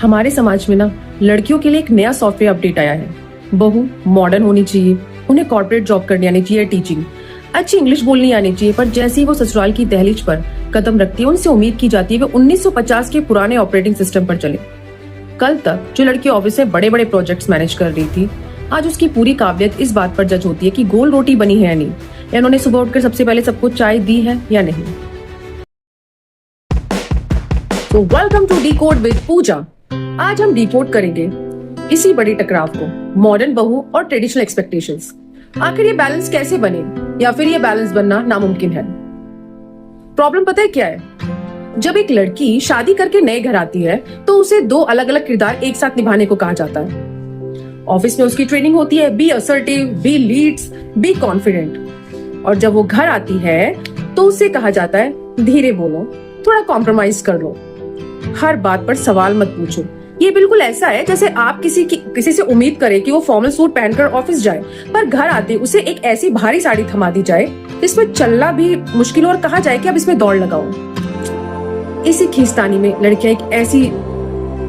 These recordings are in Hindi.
हमारे समाज में ना लड़कियों के लिए एक नया सॉफ्टवेयर अपडेट आया है। बहू मॉडर्न होनी चाहिए, उन्हें कॉर्पोरेट जॉब करनी आनी चाहिए, टीचिंग, अच्छी इंग्लिश बोलनी आनी चाहिए। पर जैसे ही वो ससुराल की दहलीज पर कदम रखती है, उनसे उम्मीद की जाती है वे 1950 के पुराने ऑपरेटिंग सिस्टम पर चले। कल तक जो लड़की ऑफिस में बड़े बड़े प्रोजेक्ट्स मैनेज कर रही थी, आज उसकी पूरी काबिलियत इस बात पर जज होती है कि गोल रोटी बनी है या नहीं, या उन्होंने सुबह उठकर सबसे पहले सबको चाय दी है या नहीं। तो वेलकम टू डिकोड विद पूजा। आज हम डिकोड करेंगे इसी बड़ी टकराव को, मॉडर्न बहू और ट्रेडिशनल एक्सपेक्टेशंस। आखिर ये बैलेंस कैसे बने, या फिर ये बैलेंस बनना नामुमकिन है। प्रॉब्लम पता है क्या है? जब एक लड़की शादी करके नए घर आती है तो उसे दो अलग अलग किरदार एक साथ निभाने को कहा जाता है। ऑफिस में उसकी ट्रेनिंग होती है, be assertive, be leads, be confident. और जब वो घर आती है तो उसे कहा जाता है धीरे बोलो, थोड़ा कॉम्प्रोमाइज कर लो, हर बात पर सवाल मत पूछो। ये बिल्कुल ऐसा है जैसे आप किसी से उम्मीद करें कि वो फॉर्मल सूट पहनकर ऑफिस जाए, पर घर आते उसे एक ऐसी भारी साड़ी थमा दी जाए जिसमें चलना भी मुश्किल हो और कहा जाए कि अब इसमें दौड़ लगाओ। इसी खींचतानी में लड़कियां एक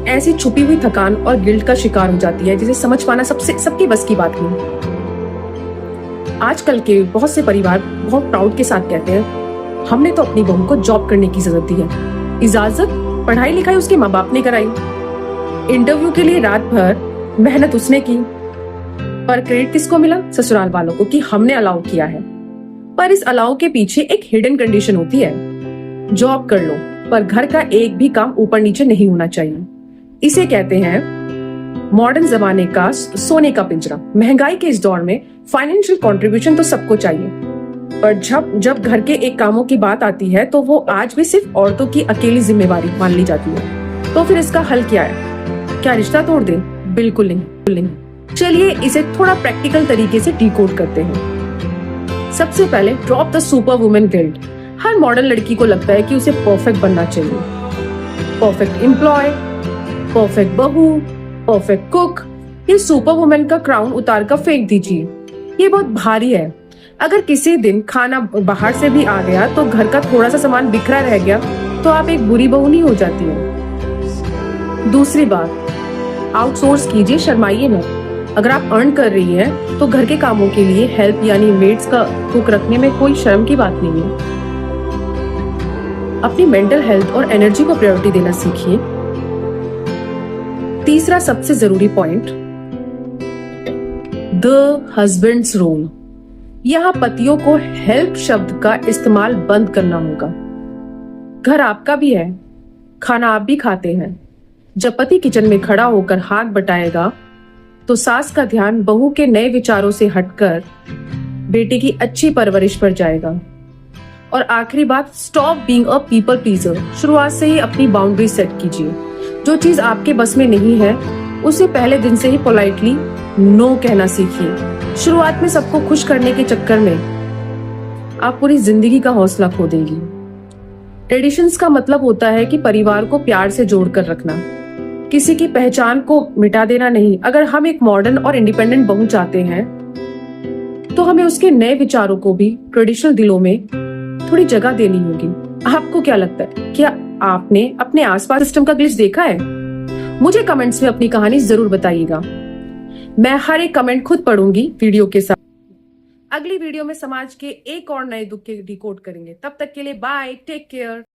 ऐसी छुपी हुई थकान और गिल्ट का शिकार हो जाती है जिसे समझ पाना सबकी बस की बात नहीं। आजकल के बहुत से परिवार बहुत प्राउड के साथ कहते हैं, हमने तो अपनी बहू को जॉब करने की जरूरत दी है। इजाजत पढ़ाई लिखाई उसके माँ बाप ने कराई, इंटरव्यू के लिए रात भर मेहनत उसने की, पर क्रेडिट किसको मिला? ससुराल वालों को कि हमने अलाउ किया है। पर इस अलाउ के पीछे एक हिडन कंडीशन होती है, जॉब कर लो पर घर का एक भी काम ऊपर नीचे नहीं होना चाहिए। इसे कहते हैं मॉडर्न जमाने का सोने का पिंजरा। महंगाई के इस दौर में फाइनेंशियल कंट्रीब्यूशन तो सबको चाहिए, पर जब घर के एक कामों की बात आती है तो वो आज भी सिर्फ औरतों की अकेली जिम्मेवारी मान ली जाती है। तो फिर इसका हल क्या है? क्या रिश्ता तोड़ दे? बिल्कुल नहीं। चलिए इसे थोड़ा प्रैक्टिकल तरीके से डिकोड करते हैं। सबसे पहले drop the super women guilt. Her modern लड़की को लगता है कि उसे परफेक्ट बनना चाहिए, परफेक्ट एम्प्लॉय, परफेक्ट बहू, परफेक्ट कुक। ये सुपर वुमेन का क्राउन उतार कर फेंक दीजिए, ये बहुत भारी है। अगर किसी दिन खाना बाहर से भी आ गया तो घर का थोड़ा सा सामान बिखरा रह गया तो आप एक बुरी बहू नहीं हो जाती है। दूसरी बात, आउटसोर्स कीजिए, शर्माइए न। अगर आप अर्न कर रही हैं तो घर के कामों के लिए हेल्प यानी मेड्स का कुक रखने में कोई शर्म की बात नहीं है। अपनी मेंटल हेल्थ और एनर्जी को प्रायोरिटी देना सीखिए। तीसरा सबसे जरूरी पॉइंट, द हस्बैंड्स रोल। यहाँ पतियों को हेल्प शब्द का इस्तेमाल बंद करना होगा। घर आपका भी है, खाना आप भी खाते हैं। जब पति किचन में खड़ा होकर हाथ बटाएगा तो सास का ध्यान बहू के नए विचारों से हटकर बेटे की अच्छी परवरिश पर जाएगा। और आखिरी बात, stop being a people pleaser. शुरुआत से ही अपनी बाउंड्री सेट कीजिए। जो चीज आपके बस में नहीं है उसे पहले दिन से ही पोलाइटली नो कहना सीखिए। शुरुआत में सबको खुश करने के चक्कर में आप पूरी जिंदगी का हौसला खो देंगी। ट्रेडिशंस का मतलब होता है कि परिवार को प्यार से जोड़कर रखना, किसी की पहचान को मिटा देना नहीं। अगर हम एक मॉडर्न और इंडिपेंडेंट बहू चाहते हैं तो हमें उसके नए विचारों को भी ट्रेडिशनल दिलों में थोड़ी जगह देनी होगी। आपको क्या लगता है? क्या आपने अपने आसपास सिस्टम का ग्लिच देखा है? मुझे कमेंट्स में अपनी कहानी जरूर बताइएगा। मैं हर एक कमेंट खुद पढ़ूंगी वीडियो के साथ। अगली वीडियो में समाज के एक और नए दुख के डिकोड करेंगे। तब तक के लिए बाय, टेक केयर।